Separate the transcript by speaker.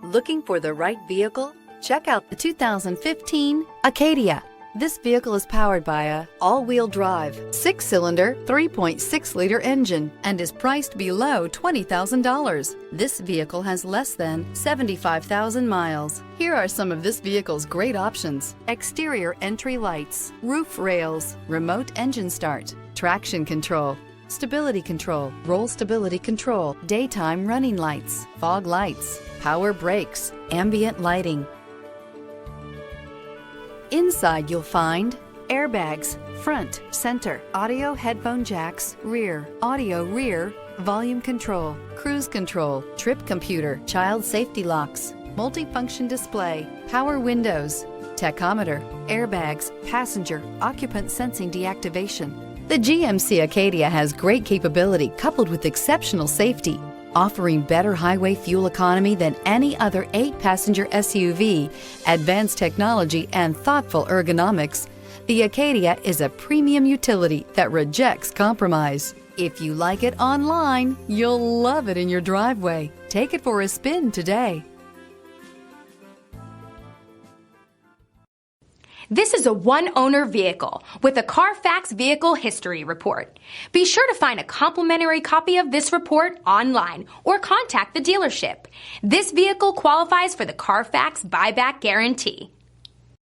Speaker 1: Looking for the right vehicle? Check out the 2015 Acadia. This vehicle is powered by a all-wheel drive, 6-cylinder, 3.6-liter engine and is priced below $20,000. This vehicle has less than 75,000 miles. Here are some of this vehicle's great options: exterior entry lights, roof rails, remote engine start, traction control, stability control, roll stability control, daytime running lights, fog lights, power brakes, ambient lighting. Inside you'll find airbags, front, center, audio headphone jacks, rear, audio rear, volume control, cruise control, trip computer, child safety locks, multifunction display, power windows, tachometer, airbags, passenger, occupant sensing deactivation. The GMC Acadia has great capability coupled with exceptional safety, offering better highway fuel economy than any other 8-passenger SUV, advanced technology, and thoughtful ergonomics. The Acadia is a premium utility that rejects compromise. If you like it online, you'll love it in your driveway. Take it for a spin today.
Speaker 2: This is a one-owner vehicle with a Carfax Vehicle History Report. Be sure to find a complimentary copy of this report online or contact the dealership. This vehicle qualifies for the Carfax Buyback Guarantee.